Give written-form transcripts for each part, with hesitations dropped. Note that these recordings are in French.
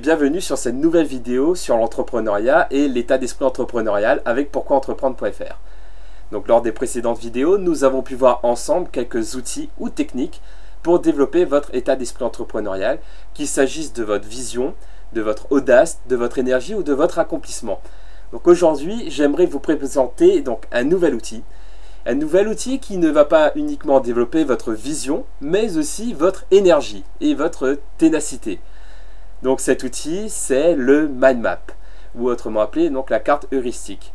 Bienvenue sur cette nouvelle vidéo sur l'entrepreneuriat et l'état d'esprit entrepreneurial avec pourquoi-entreprendre.fr. Donc lors des précédentes vidéos, nous avons pu voir ensemble quelques outils ou techniques pour développer votre état d'esprit entrepreneurial, qu'il s'agisse de votre vision, de votre audace, de votre énergie ou de votre accomplissement. Donc aujourd'hui, j'aimerais vous présenter donc un nouvel outil qui ne va pas uniquement développer votre vision, mais aussi votre énergie et votre ténacité. Donc cet outil, c'est le mind map, ou autrement appelé donc la carte heuristique.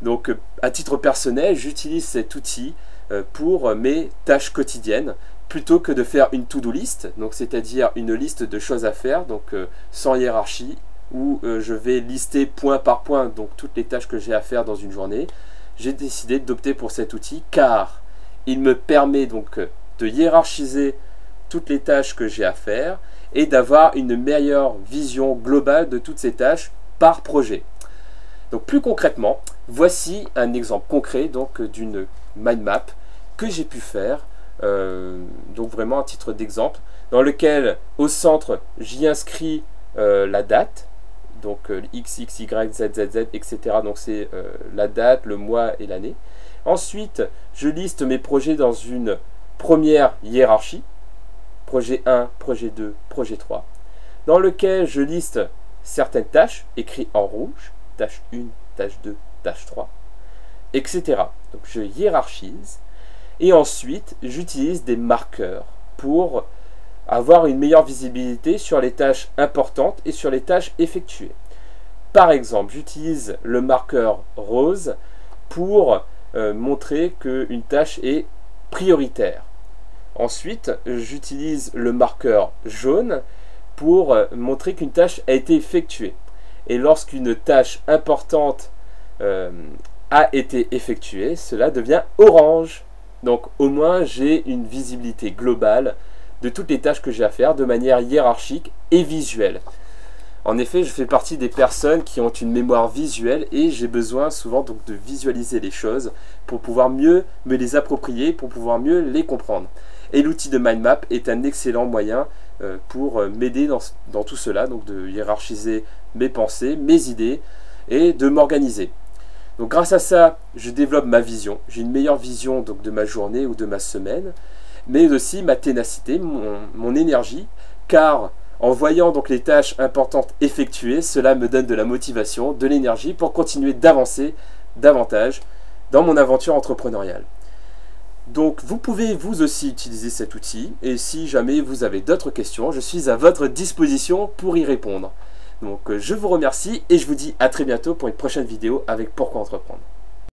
Donc à titre personnel, j'utilise cet outil pour mes tâches quotidiennes, plutôt que de faire une to-do list, donc c'est-à-dire une liste de choses à faire, donc sans hiérarchie, où je vais lister point par point donc toutes les tâches que j'ai à faire dans une journée. J'ai décidé d'opter pour cet outil car il me permet donc de hiérarchiser toutes les tâches que j'ai à faire et d'avoir une meilleure vision globale de toutes ces tâches par projet. Donc plus concrètement, voici un exemple concret donc d'une mind map que j'ai pu faire, donc vraiment à titre d'exemple, dans lequel au centre j'y inscris la date, donc X, X, Y, Z, Z, Z, etc. Donc c'est la date, le mois et l'année. Ensuite, je liste mes projets dans une première hiérarchie, projet 1, projet 2, projet 3, dans lequel je liste certaines tâches, écrites en rouge, tâche 1, tâche 2, tâche 3, etc. Donc je hiérarchise, et ensuite j'utilise des marqueurs pour avoir une meilleure visibilité sur les tâches importantes et sur les tâches effectuées. Par exemple, j'utilise le marqueur rose pour montrer qu'une tâche est prioritaire. Ensuite, j'utilise le marqueur jaune pour montrer qu'une tâche a été effectuée. Et lorsqu'une tâche importante a été effectuée, cela devient orange. Donc au moins, j'ai une visibilité globale de toutes les tâches que j'ai à faire de manière hiérarchique et visuelle. En effet, je fais partie des personnes qui ont une mémoire visuelle et j'ai besoin souvent donc de visualiser les choses pour pouvoir mieux me les approprier, pour pouvoir mieux les comprendre. Et l'outil de mind map est un excellent moyen pour m'aider dans tout cela, donc de hiérarchiser mes pensées, mes idées et de m'organiser. Donc grâce à ça, je développe ma vision. J'ai une meilleure vision donc de ma journée ou de ma semaine, mais aussi ma ténacité, mon énergie, car en voyant donc les tâches importantes effectuées, cela me donne de la motivation, de l'énergie pour continuer d'avancer davantage dans mon aventure entrepreneuriale. Donc vous pouvez vous aussi utiliser cet outil, et si jamais vous avez d'autres questions, je suis à votre disposition pour y répondre. Donc je vous remercie et je vous dis à très bientôt pour une prochaine vidéo avec Pourquoi Entreprendre.